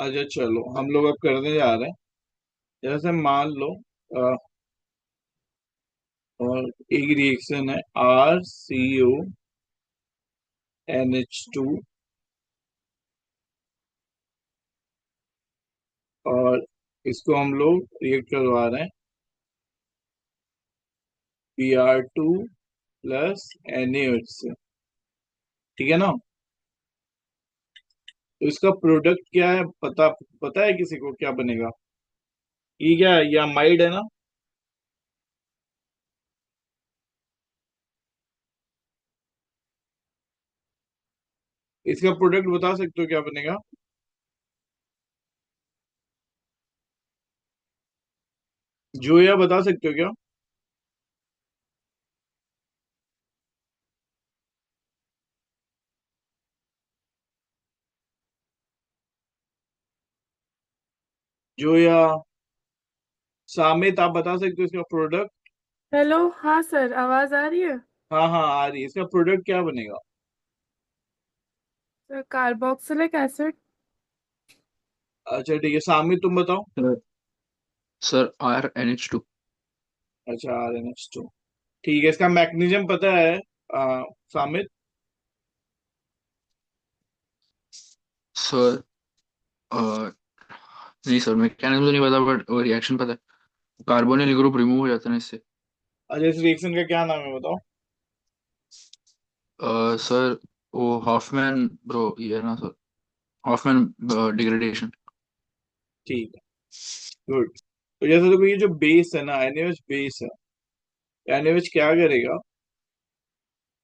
अच्छा चलो हम लोग अब करने जा रहे हैं। जैसे मान लो अ, और एक रिएक्शन है RCONH2 और इसको हम लोग रिएक्ट करवा रहे हैं Br2 + NaOH से। ठीक है ना। तो इसका प्रोडक्ट क्या है पता पता है किसी को क्या बनेगा? ये क्या है? ये अमाइड है ना। इसका प्रोडक्ट बता सकते हो क्या बनेगा? जोया बता सकते हो क्या? जोया, सामित, आप बता सकते हो इसका प्रोडक्ट? हेलो। हाँ सर, आवाज आ रही है। हाँ हाँ आ रही है। इसका प्रोडक्ट क्या बनेगा? Sir, carboxylic acid. अच्छा ठीक है, सामित तुम बताओ। Sir sir RnH2। अच्छा RnH2। ठीक है, इसका मैकेनिज्म पता है सामित? सर नहीं सर, मैकेनिज्म तो नहीं पता, बट वो रिएक्शन पता है। कार्बोनिल ग्रुप रिमूव हो जाता है ना इससे। अच्छा इस रिएक्शन का क्या नाम है बताओ। सर वो हॉफमैन ब्रो, ये है ना सर, हॉफमैन डिग्रेडेशन। ठीक है, गुड। तो जैसे देखो ये जो बेस है ना, NaOH बेस है। NaOH क्या करेगा?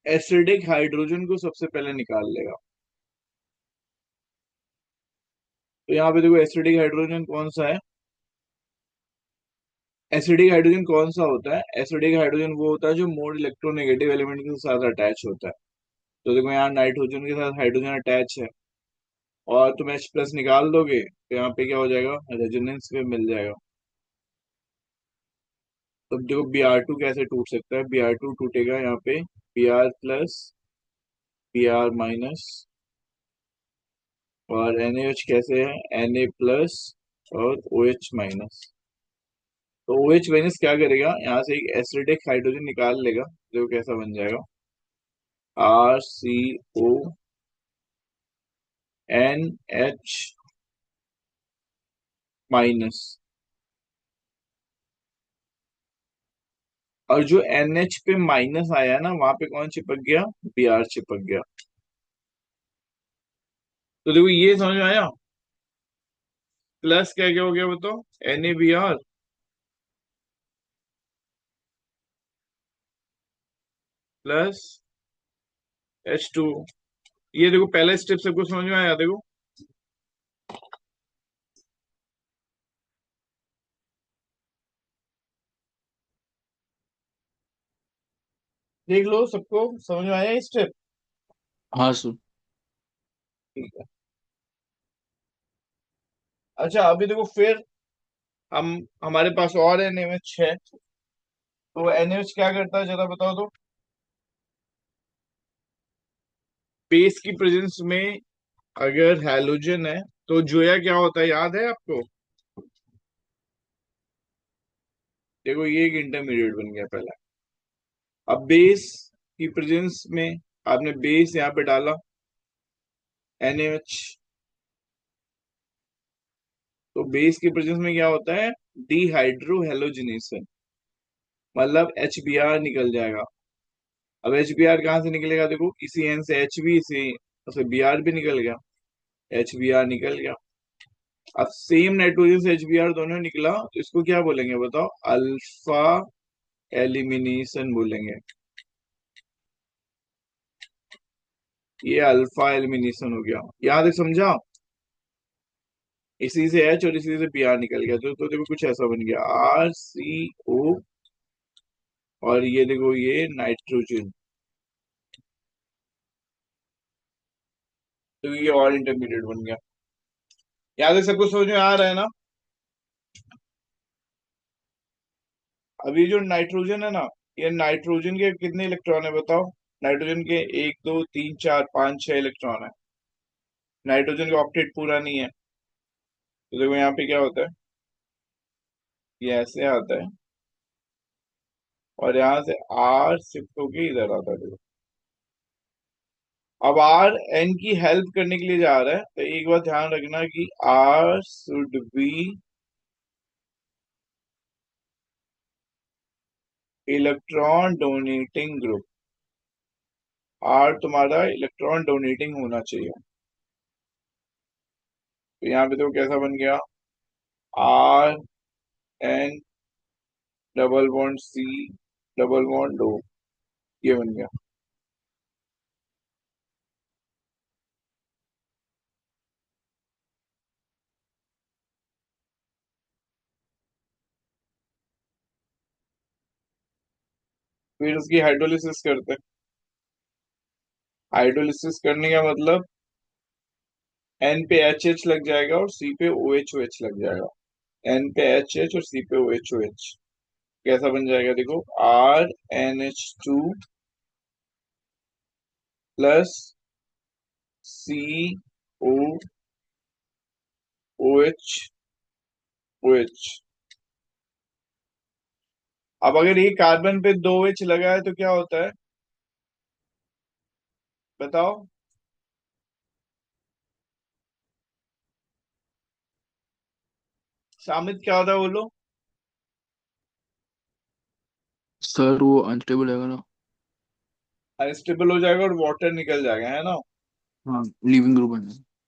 एसिडिक हाइड्रोजन को सबसे पहले निकाल लेगा। तो यहाँ पे देखो एसिडिक हाइड्रोजन कौन सा है? एसिडिक हाइड्रोजन कौन सा होता है? एसिडिक हाइड्रोजन वो होता है जो मोर इलेक्ट्रोनेगेटिव एलिमेंट के साथ अटैच होता है। तो देखो यहाँ नाइट्रोजन के साथ हाइड्रोजन अटैच है, और तुम H+ निकाल दोगे तो यहाँ पे क्या हो जाएगा? रेजोनेंस पे मिल जाएगा। तो देखो Br2 कैसे टूट सकता है? Br2 टूटेगा यहाँ पे Br+, Br-, और NaOH कैसे है? Na+ और OH-। तो OH- क्या करेगा? यहाँ से एक एसिडिक हाइड्रोजन निकाल लेगा। देखो कैसा बन जाएगा, RCONH-। और जो NH पे माइनस आया ना, वहां पे कौन चिपक गया? Br चिपक गया। तो देखो ये समझ में आया। प्लस क्या क्या हो गया बताओ? NaBr + H2। ये देखो पहला स्टेप सबको समझ में आया? देखो देख लो, सबको समझ में आया स्टेप? हाँ सर। ठीक है। अच्छा अभी देखो फिर हम हमारे पास और NaOH है। तो NaOH क्या करता है जरा बताओ तो। बेस की प्रेजेंस में अगर हैलोजन है तो जोया क्या होता है, याद है आपको? देखो ये एक इंटरमीडिएट बन गया पहला। अब बेस की प्रेजेंस में आपने बेस यहाँ पे डाला NaOH। तो बेस की प्रेजेंस में क्या होता है? डिहाइड्रो हेलोजिनेशन, मतलब HBr निकल जाएगा। अब HBr कहाँ से निकलेगा? देखो इसी N से H भी, इसी से Br भी निकल गया। HBr निकल गया। अब सेम नाइट्रोजन से HBr दोनों निकला, तो इसको क्या बोलेंगे बताओ? अल्फा एलिमिनेशन बोलेंगे। ये अल्फा एलिमिनेशन हो गया। यहां तक समझा? इसी से H और इसी से Br निकल गया, तो देखो कुछ ऐसा बन गया RCO। और ये देखो ये नाइट्रोजन। तो ये और इंटरमीडिएट बन गया। यहाँ तक सबको समझ में आ रहा है ना? अभी जो नाइट्रोजन है ना, ये नाइट्रोजन के कितने इलेक्ट्रॉन है बताओ? नाइट्रोजन के 1 2 3 4 5 6 इलेक्ट्रॉन है। नाइट्रोजन का ऑक्टेट पूरा नहीं है। तो देखो यहाँ पे क्या होता है, ये ऐसे आता है और यहाँ से आर शिफ्ट होके इधर आता है, देखो। अब आर एन की हेल्प करने के लिए जा रहा है, तो एक बात ध्यान रखना कि R should be electron donating group. R तुम्हारा इलेक्ट्रॉन डोनेटिंग होना चाहिए। तो यहाँ पे तो कैसा बन गया, R N double bond C double bond O, ये बन गया। फिर उसकी हाइड्रोलिसिस करते हैं। हाइड्रोलिसिस करने का मतलब एन पे एच एच लग जाएगा और सी पे ओ एच लग जाएगा। एन पे एच एच और सी पे ओ एच। कैसा बन जाएगा देखो, R N H two plus C O O H O H. अब अगर ये कार्बन पे दो एच लगा है तो क्या होता है, बताओ। शामित क्या होता है बोलो। सर वो अनस्टेबल है ना। अनस्टेबल हो जाएगा और वाटर निकल जाएगा, है ना। हाँ, लिविंग ग्रुप है।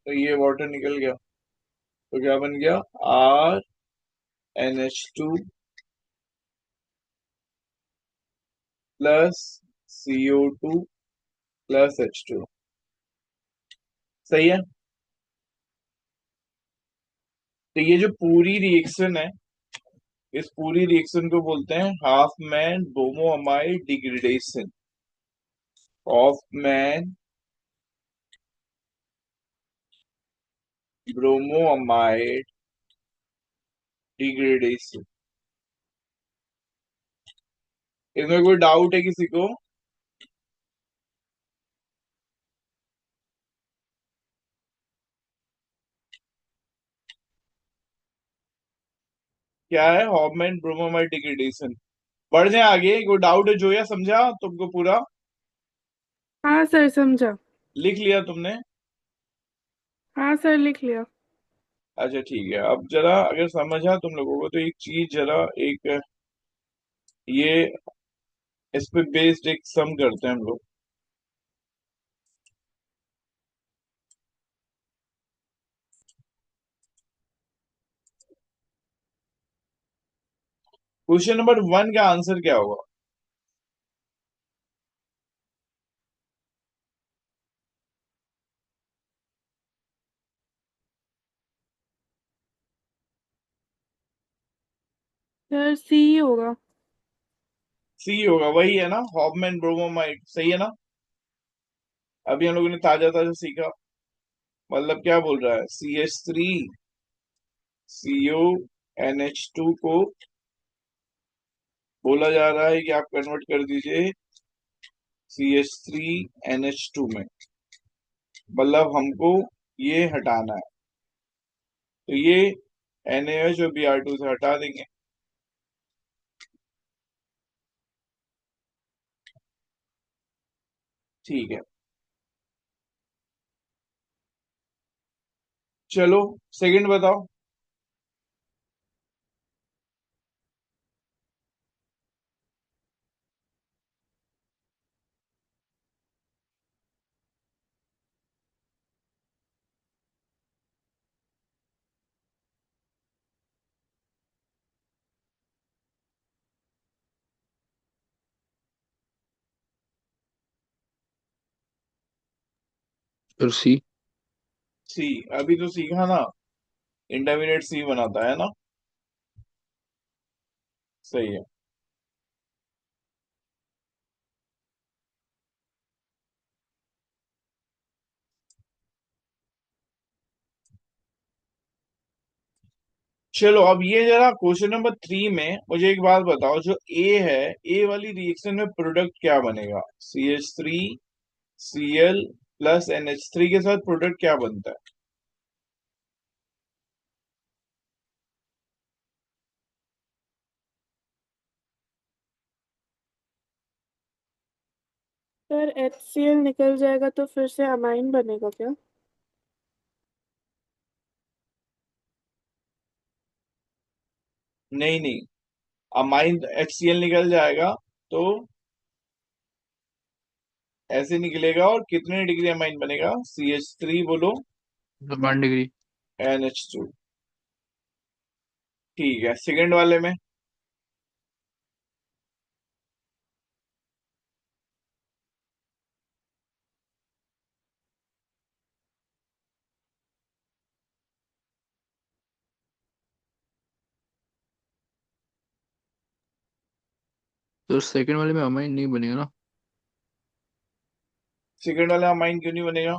तो ये वाटर निकल गया, तो क्या बन गया, R N H two plus CO two plus H two. सही है। तो ये जो पूरी रिएक्शन है, इस पूरी रिएक्शन को बोलते हैं Hofmann bromamide degradation. Hofmann bromamide degradation. इसमें कोई डाउट है किसी को। क्या है हॉफमैन ब्रोमोअमाइड डिग्रेडेशन। बढ़ जाए आगे, कोई डाउट है जो, या समझा तुमको पूरा, हाँ सर समझा। लिख लिया तुमने। हाँ सर लिख लिया। अच्छा ठीक है, अब जरा अगर समझा तुम लोगों को तो एक चीज जरा, एक ये इस पे बेस्ड एक सम करते हैं हम लोग। क्वेश्चन नंबर 1 का आंसर क्या होगा। सर सी होगा। सी होगा, वही है ना, हॉफमैन ब्रोमोमाइड, सही है ना। अभी हम लोगों ने ताजा ताजा सीखा। मतलब क्या बोल रहा है, CH3 CO NH2 को बोला जा रहा है कि आप कन्वर्ट कर दीजिए CH3NH2 में। मतलब हमको ये हटाना है, तो ये NaOH और Br2 से हटा देंगे। ठीक है, चलो सेकंड बताओ। सर सी। सी, अभी तो सीखा ना, इंटरमीडिएट सी बनाता है ना। सही है। चलो अब ये जरा क्वेश्चन नंबर 3 में मुझे एक बात बताओ, जो ए है, ए वाली रिएक्शन में प्रोडक्ट क्या बनेगा, CH3Cl प्लस NH3 के साथ प्रोडक्ट क्या बनता है। सर HCl निकल जाएगा तो फिर से अमाइन बनेगा क्या? नहीं नहीं, अमाइन HCl निकल जाएगा तो ऐसे निकलेगा, और कितने डिग्री अमाइन बनेगा? CH3 बोलो, 1 डिग्री। NH2। ठीक है, सेकंड वाले में। तो सेकंड वाले में अमाइन नहीं बनेगा ना? सेकंड वाला अमाइन क्यों नहीं बनेगा?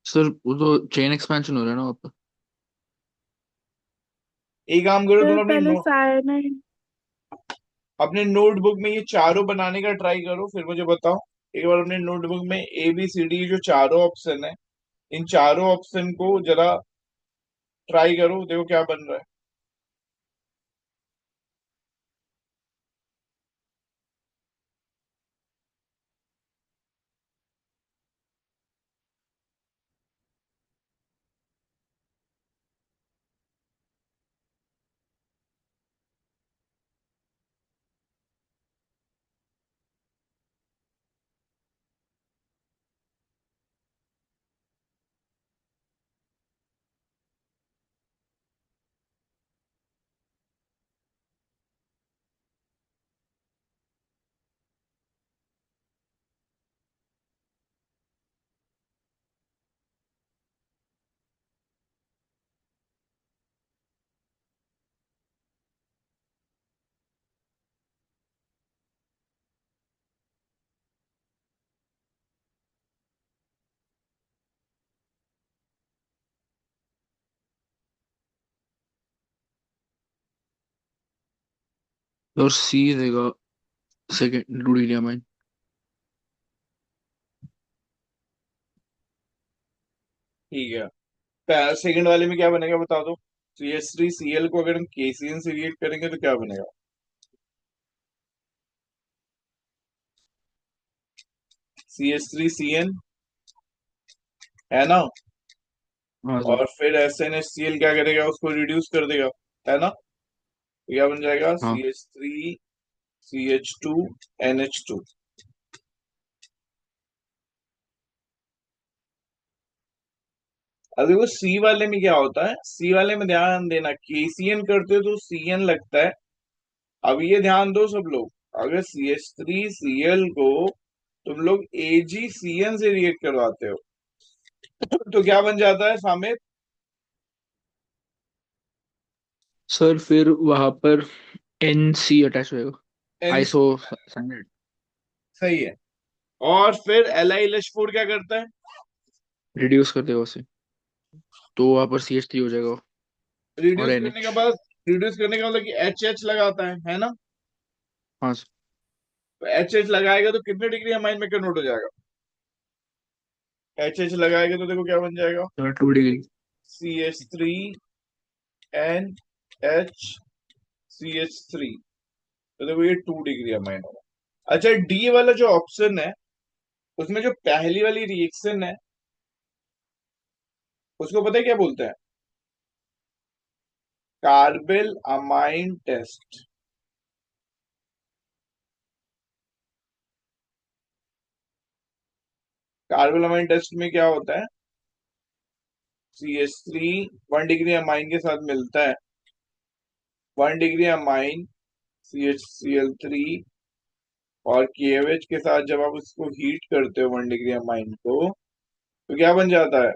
सर वो तो चेन एक्सपेंशन हो रहा है ना वहाँ पर। एक काम करो, सर तुम पहले साइनाइड। अपने नोटबुक में ये चारों बनाने का ट्राई करो, फिर मुझे बताओ। एक बार अपने नोटबुक में ABCD जो चारों ऑप्शन है, इन चारों ऑप्शन को जरा ट्राई करो, देखो क्या बन रहा है। और सी देगा सेकंड 2 डिग्री अमाइन। ठीक है, सेकंड वाले में क्या बनेगा बता दो। CH3Cl को अगर हम KCN से रिएक्ट करेंगे तो क्या बनेगा? CH3Cn, है ना? हाँ सर। और फिर SnHCl क्या करेगा, उसको रिड्यूस कर देगा, है ना? तो क्या बन जाएगा? हाँ CH3CH2NH2। अब देखो सी वाले में क्या होता है, सी वाले में ध्यान देना, KCN करते हो तो CN लगता है। अब ये ध्यान दो सब लोग, अगर CH3Cl को तुम लोग AgCN से रिएक्ट करवाते हो तो क्या बन जाता है सामने? सर फिर वहां पर एन सी अटैच होएगा। NC। Iso cyanide. सही है। और फिर LiLH4 क्या करता है? रिड्यूस कर देगा उसे, तो वहां पर CH3 हो जाएगा। और रिड्यूस करने NH। के बाद, रिड्यूस करने का मतलब कि HH लगाता है ना? हाँ सर। तो HH लगाएगा तो कितने डिग्री अमाइन में कन्वर्ट हो जाएगा? HH लगाएगा तो देखो क्या बन जाएगा। Sir 2 degree. CH3NHCH3। तो देखो ये 2 डिग्री अमाइन होगा। अच्छा, डी वाला जो ऑप्शन है, उसमें जो पहली वाली रिएक्शन है, उसको पता है क्या बोलते हैं? Carbylamine test. Carbylamine test में क्या होता है? CH3 1 डिग्री अमाइन के साथ मिलता है, 1 डिग्री अमाइन CHCl3, और KOH के साथ जब आप उसको हीट करते हो 1 डिग्री अमाइन को, तो क्या बन जाता है?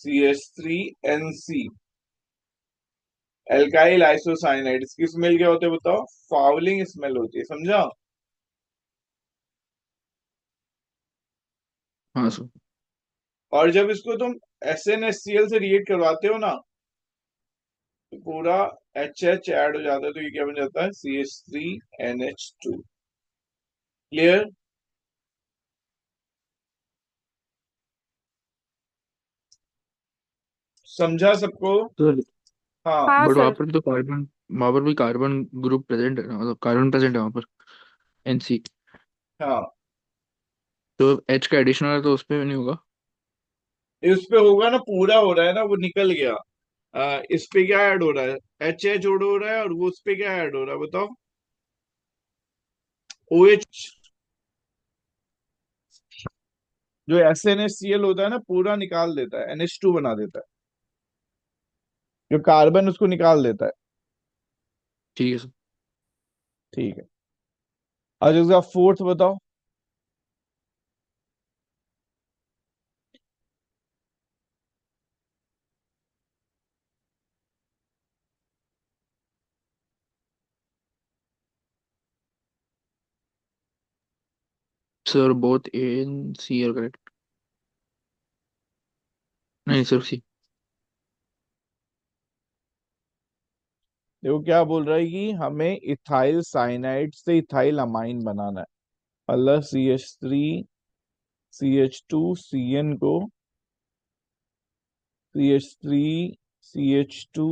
CH3NC, alkyl isocyanide. इसकी स्मेल क्या होती है बताओ? फाउलिंग स्मेल होती है, समझा? हाँ सर। और जब इसको तुम SnHCl से रिएक्ट करवाते हो ना, तो पूरा HH ऐड हो जाता है, तो ये क्या बन जाता है? CH3NH2। क्लियर? समझा सबको? सर हाँ। हाँ बट वहां सर। पर तो कार्बन, वहां पर भी कार्बन ग्रुप प्रेजेंट है ना, मतलब कार्बन प्रेजेंट है वहां पर। NC। हाँ, तो एच का एडिशनल है तो उस पे नहीं होगा। इस पे होगा ना, पूरा हो रहा है ना, वो निकल गया। इस पे क्या ऐड हो रहा है? एच एच ओड हो रहा है, और वो उस पे क्या ऐड हो रहा है बताओ? O H. जो S N S C L होता है ना, पूरा निकाल देता है, NH2 बना देता है। जो कार्बन उसको निकाल देता है। ठीक है सर। ठीक है। आज इसका फोर्थ बताओ। Sir both A and C are correct. नहीं सिर्फ सी। देखो क्या बोल रहा है कि हमें इथाइल साइनाइड से इथाइल अमाइन बनाना है। मतलब CH3 CH2 CN को CH3 CH2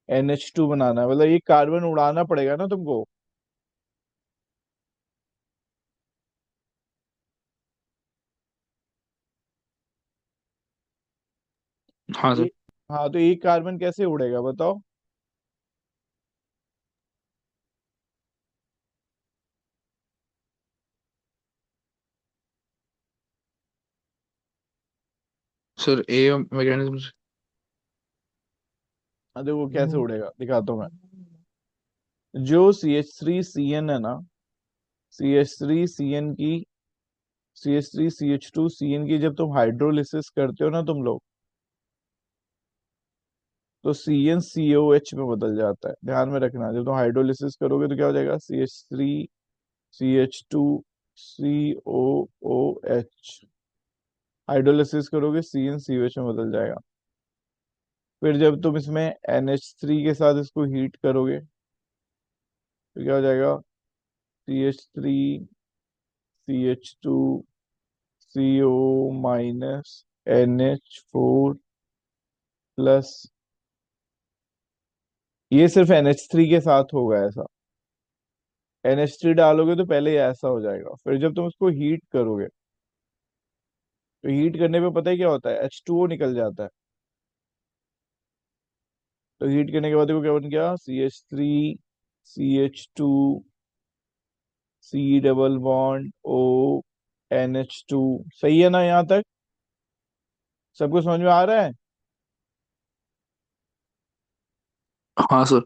NH2 बनाना है। मतलब ये कार्बन उड़ाना पड़ेगा ना तुमको। हाँ सर। ये हाँ, तो एक कार्बन कैसे उड़ेगा बताओ? Sir a mechanism. हाँ, देखो कैसे उड़ेगा, दिखाता हूँ मैं। जो CH3CN है ना, CH3CN की CH3CH2CN की जब तुम हाइड्रोलिसिस करते हो ना तुम लोग, तो CnCOH में बदल जाता है। ध्यान में रखना, जब तुम हाइड्रोलिसिस करोगे तो क्या हो जाएगा? CH3CH2COOH। हाइड्रोलिसिस करोगे CnCOH में बदल जाएगा। फिर जब तुम इसमें NH3 के साथ इसको हीट करोगे तो क्या हो जाएगा? CH3CH2CO-NH4 plus. ये सिर्फ NH3 के साथ होगा ऐसा। NH3 डालोगे तो पहले ये ऐसा हो जाएगा। फिर जब तुम उसको हीट करोगे तो हीट करने पे पता है क्या होता है? H2O निकल जाता है। तो हीट करने के बाद देखो क्या बन गया? CH3CH2C double bond O NH2। सही है ना यहाँ तक? सबको समझ में आ रहा है? हाँ सर।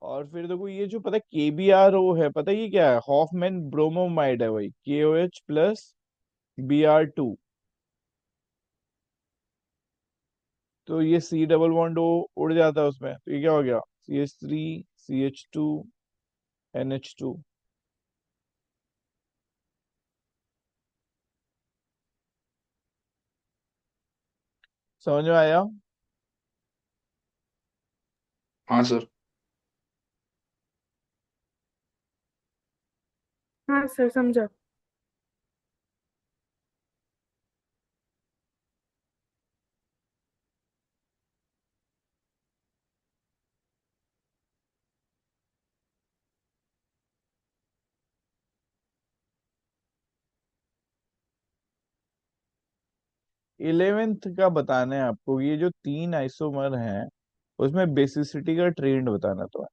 और फिर देखो ये जो पता है KBRO है, पता है ये क्या है? हॉफमैन ब्रोमोमाइड है भाई। KOH+Br2। तो ये C डबल बॉन्ड O उड़ जाता है उसमें, तो ये क्या हो गया? CH3CH2NH2। समझ में आया? हाँ सर। हाँ सर, समझा। 11th का बताना है आपको। ये जो तीन आइसोमर हैं उसमें बेसिसिटी का ट्रेंड बताना तो है।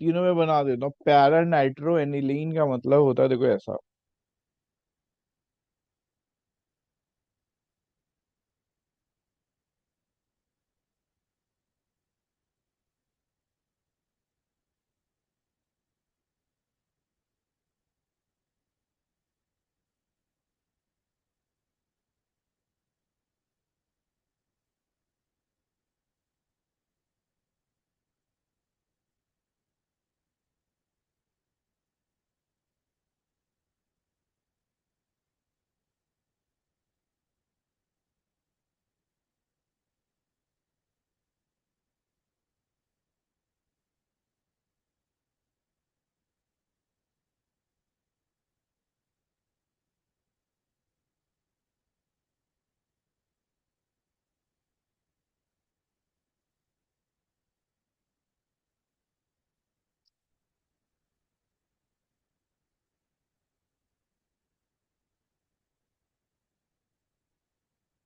तीनों में बना देता हूँ। पैरा नाइट्रो एनिलीन का मतलब होता है देखो ऐसा।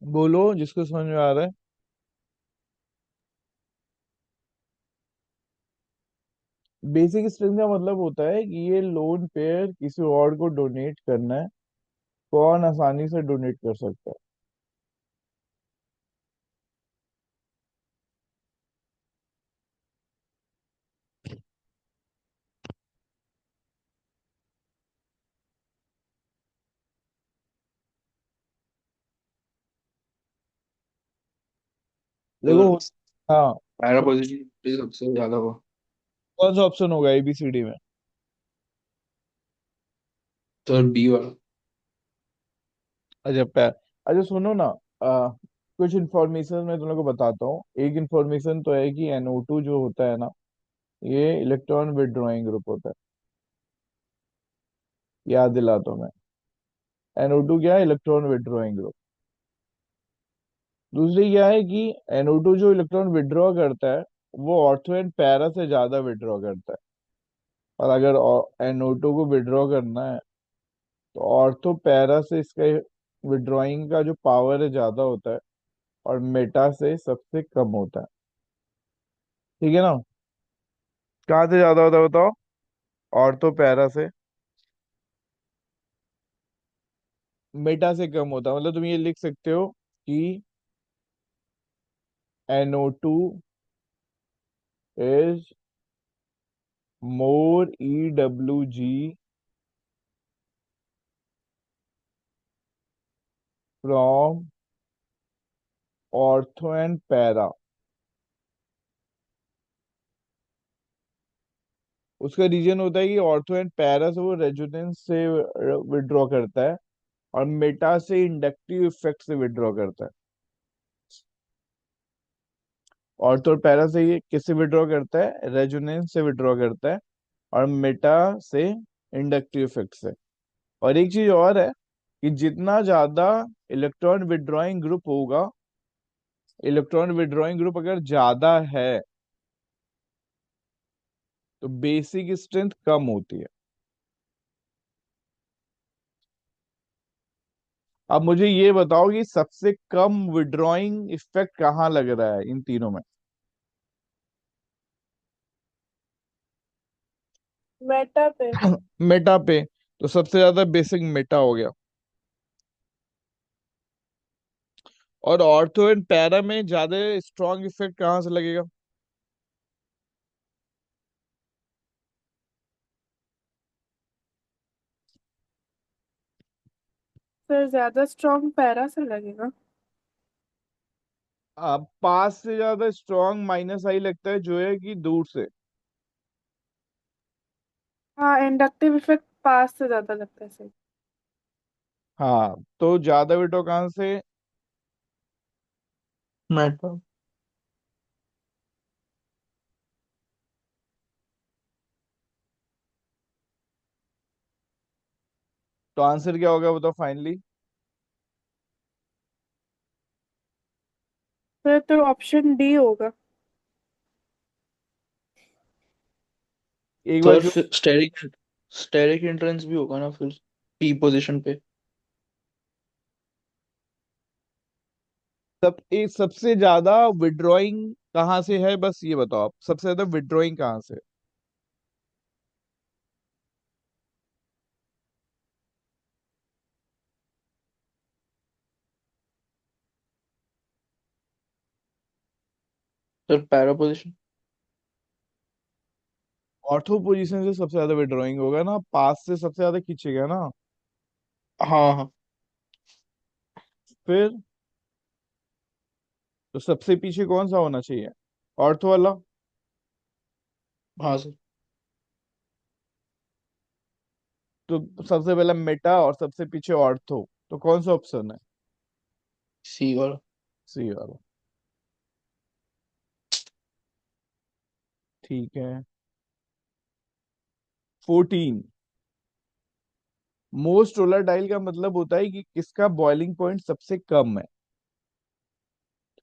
बोलो जिसको समझ में आ रहा है। बेसिक स्ट्रिंग का मतलब होता है कि ये लोन पेयर किसी और को डोनेट करना है, कौन आसानी से डोनेट कर सकता है। देखो। सर हाँ। पैरा पॉजिटिव सबसे ज्यादा वो। कौन सा ऑप्शन होगा एबीसीडी में? सर बी वाला। अच्छा अच्छा सुनो ना। कुछ इन्फॉर्मेशन मैं तुम लोग को बताता हूँ। एक इन्फॉर्मेशन तो है कि NO2 जो होता है ना, ये इलेक्ट्रॉन विड्रॉइंग ग्रुप होता है। याद दिलाता हूँ मैं। NO2 क्या है? Electron withdrawing group. दूसरी क्या है कि NO2 जो इलेक्ट्रॉन विड्रॉ करता है, वो ऑर्थो एंड पैरा से ज्यादा विड्रॉ करता है। और अगर NO2 को विड्रॉ करना है तो ऑर्थो पैरा से इसका विड्रॉइंग का जो पावर है ज्यादा होता है, और मेटा से सबसे कम होता है। ठीक है ना? कहाँ से ज्यादा होता है बताओ? ऑर्थो पैरा से। मेटा से कम होता है। मतलब तुम ये लिख सकते हो कि NO2 is more EWG from ortho and para. उसका रीजन होता है कि ऑर्थो एंड पैरा से वो रेजोनेंस से विड्रॉ करता है, और मेटा से इंडक्टिव इफेक्ट से विड्रॉ करता है। ऑर्थो और पैरा से ये किससे विड्रॉ करता है? रेजोनेंस से विड्रॉ करता है, और मेटा से इंडक्टिव इफेक्ट से। और एक चीज और है कि जितना ज्यादा इलेक्ट्रॉन विड्रॉइंग ग्रुप होगा, इलेक्ट्रॉन विड्रॉइंग ग्रुप अगर ज्यादा है तो बेसिक स्ट्रेंथ कम होती है। अब मुझे ये बताओ कि सबसे कम विड्रॉइंग इफेक्ट कहाँ लग रहा है इन तीनों में? मेटा पे। मेटा पे। तो सबसे ज्यादा बेसिक मेटा हो गया। और ऑर्थो एंड पैरा में ज्यादा स्ट्रॉन्ग इफेक्ट कहाँ से लगेगा? सर ज्यादा स्ट्रॉन्ग पैरा से लगेगा। पास से ज्यादा स्ट्रॉन्ग माइनस आई लगता है जो है कि दूर से। हाँ, इंडक्टिव इफेक्ट पास से ज्यादा लगता है सर। हाँ, तो ज्यादा विड्रॉ कहाँ से? मेटा। तो आंसर क्या होगा बताओ फाइनली? फिर तो ऑप्शन डी होगा। एक बार सर फिर। फिर स्टेरिक स्टेरिक एंट्रेंस भी होगा ना फिर पी पोजीशन पे। सबसे ज्यादा विड्रॉइंग कहाँ से है, बस ये बताओ आप, सबसे ज्यादा विड्रॉइंग कहाँ से? Sir para position. Ortho position से सबसे ज्यादा विड्रॉइंग होगा ना, पास से सबसे ज्यादा खींचेगा ना। हाँ हाँ। फिर तो सबसे पीछे कौन सा होना चाहिए? ऑर्थो वाला। हाँ सर। तो सबसे पहला मेटा और सबसे पीछे ऑर्थो, तो कौन सा ऑप्शन है? सी वाला। सी वाला। ठीक है। 14। मोस्ट वोलेटाइल का मतलब होता है कि किसका बॉइलिंग पॉइंट सबसे कम है।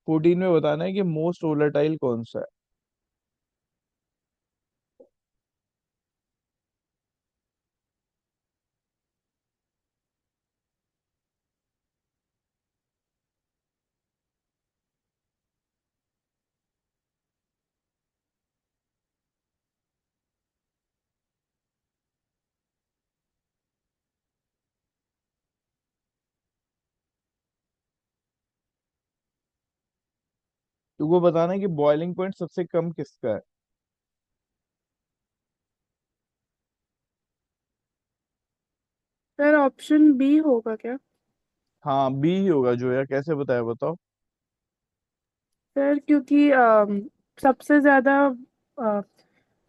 14 में बताना है कि मोस्ट वोलेटाइल कौन सा है। तुमको बताना है कि बॉइलिंग पॉइंट सबसे कम किसका है। सर ऑप्शन बी होगा क्या? हाँ बी ही होगा जो, यार कैसे बताया बताओ। सर क्योंकि सबसे ज्यादा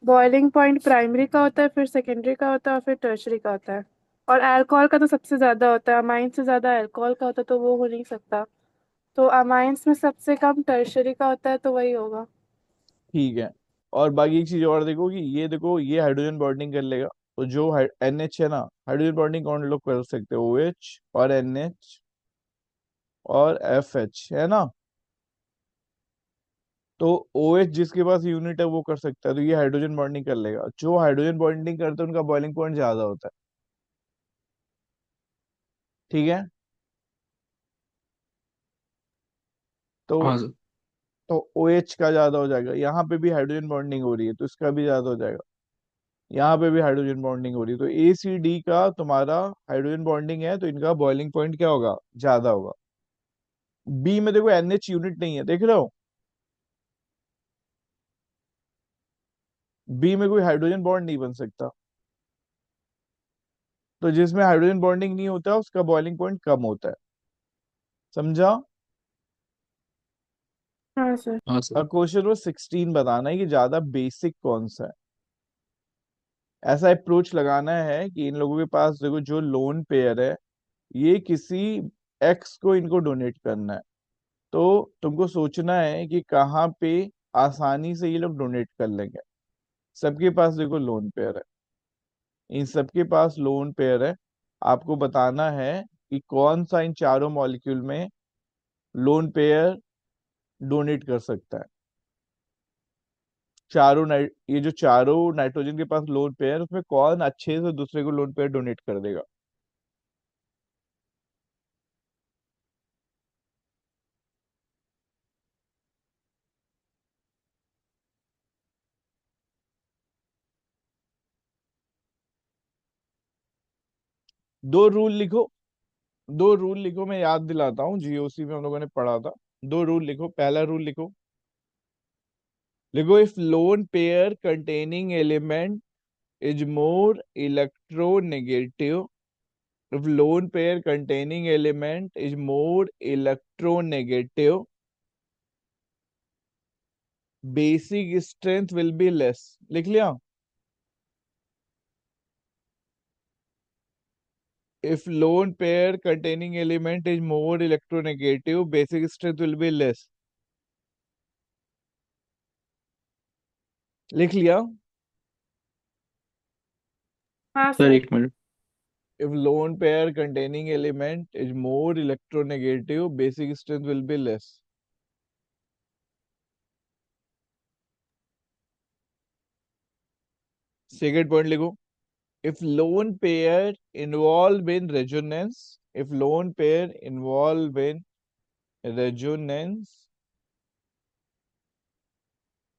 बॉइलिंग पॉइंट प्राइमरी का होता है, फिर सेकेंडरी का होता है और फिर टर्शरी का होता है। और अल्कोहल का तो सबसे ज्यादा होता है, अमाइन से ज्यादा अल्कोहल का होता है, तो वो हो नहीं सकता। तो अमाइंस में सबसे कम टर्शरी का होता है, तो वही होगा। ठीक है। और बाकी एक चीज और देखो कि ये देखो, ये हाइड्रोजन बॉन्डिंग कर लेगा। तो जो NH है ना, हाइड्रोजन बॉन्डिंग कौन लोग कर सकते हैं? OH और NH और FH है ना। तो OH जिसके पास यूनिट है वो कर सकता है, तो ये हाइड्रोजन बॉन्डिंग कर लेगा। जो हाइड्रोजन बॉन्डिंग करते हैं उनका बॉइलिंग पॉइंट ज्यादा होता है। ठीक है। तो हाँ सर। OH का ज्यादा हो जाएगा, यहाँ पे भी हाइड्रोजन बॉन्डिंग हो रही है तो इसका भी ज्यादा हो जाएगा। यहाँ पे भी हाइड्रोजन बॉन्डिंग हो रही है, तो ACD का तुम्हारा हाइड्रोजन बॉन्डिंग है, तो इनका बॉइलिंग पॉइंट क्या होगा? ज्यादा होगा। बी में देखो NH यूनिट नहीं है, देख रहे हो। बी में कोई हाइड्रोजन बॉन्ड नहीं बन सकता। तो जिसमें हाइड्रोजन बॉन्डिंग नहीं होता उसका बॉइलिंग पॉइंट कम होता है। समझा। हाँ सर। हाँ सर। अब क्वेश्चन नंबर 16 बताना है कि ज्यादा बेसिक कौन सा है। ऐसा अप्रोच लगाना है कि इन लोगों के पास देखो जो लोन पेयर है, ये किसी एक्स को इनको डोनेट करना है। तो तुमको सोचना है कि कहाँ पे आसानी से ये लोग डोनेट कर लेंगे। सबके पास देखो लोन पेयर है, इन सबके पास लोन पेयर है। आपको बताना है कि कौन सा इन चारों मॉलिक्यूल में लोन पेयर डोनेट कर सकता है। ये जो चारों नाइट्रोजन के पास लोन पेयर है, उसमें कौन अच्छे से दूसरे को लोन पेयर डोनेट कर देगा। दो रूल लिखो। दो रूल लिखो, मैं याद दिलाता हूँ, GOC में हम लोगों ने पढ़ा था। दो रूल लिखो। पहला रूल लिखो। देखो, if lone pair containing element is more electronegative, if lone pair containing element is more electronegative, basic strength will be less। लिख लिया। if lone pair containing element is more electronegative, basic strength will be less। लिख लिया। हाँ sir sir. एक minute. if lone pair containing element is more electronegative, basic strength will be less। Second point लिखो। if lone pair involve in resonance, if lone pair involve in resonance,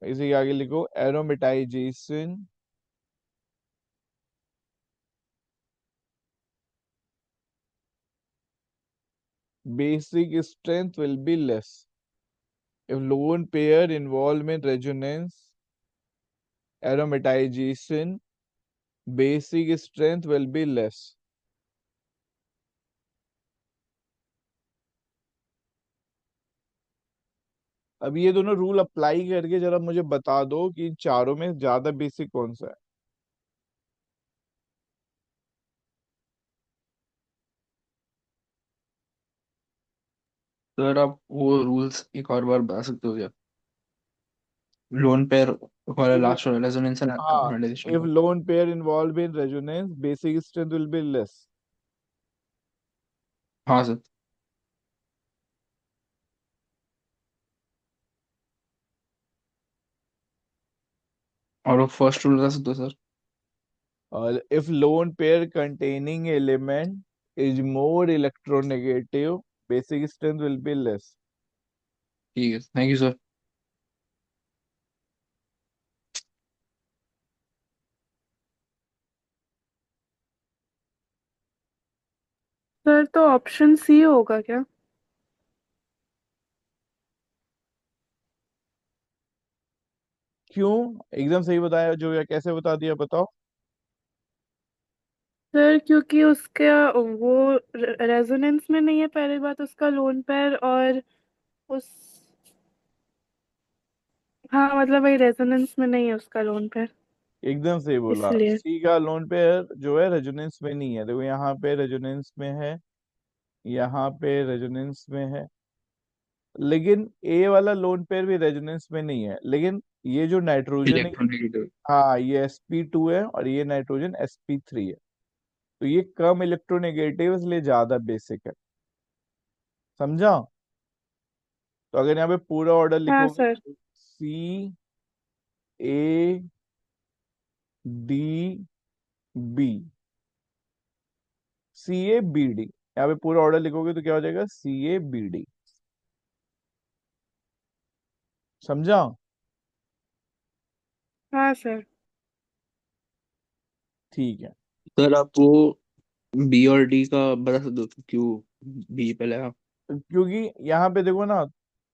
इसी के आगे लिखो aromatisation, basic strength will be less। if lone pair involve in resonance, aromatization, basic strength will be less। अब ये दोनों rule apply करके जरा मुझे बता दो कि इन चारों में ज्यादा बेसिक कौन सा है। सर आप वो रूल्स एक और बार बता सकते हो क्या? लोन पेयर वाला देखो, लास्ट वाला रेजोनेंस एंड हाँ, अरोमेटाइजेशन if का। lone pair involved in resonance, basic strength will be less। हाँ सर। और वो फर्स्ट रूल बता सकते हो सर? और if lone pair containing element is more electronegative, basic strength will be less। ठीक है, थैंक यू सर। सर तो ऑप्शन सी होगा क्या? क्यों? एकदम सही बताया जो, या कैसे बता दिया बताओ। सर क्योंकि उसका वो रेजोनेंस में नहीं है, पहली बात उसका लोन पेयर, और उस हाँ मतलब वही रेजोनेंस में नहीं है उसका लोन पेयर, एकदम सही बोला। इसलिए। सी का लोन पेयर जो है रेजोनेंस में नहीं है, देखो यहाँ पे रेजोनेंस में है, यहाँ पे रेजोनेंस में है, लेकिन ए वाला लोन पेयर भी रेजोनेंस में नहीं है, लेकिन ये जो नाइट्रोजन है, इलेक्ट्रोनेगेटिव। हाँ ये sp2 है और ये नाइट्रोजन sp3 है, तो ये कम इलेक्ट्रोनेगेटिव इसलिए ज्यादा बेसिक है। समझा? तो अगर यहाँ पे पूरा ऑर्डर हाँ लिखोगे, sir. C A D B, CABD, यहाँ पे पूरा ऑर्डर लिखोगे तो क्या हो जाएगा, CABD। समझा? हाँ सर। ठीक है। सर आप वो बी और डी का बता सकते हो क्यों बी पहले आया? क्योंकि यहाँ पे देखो ना,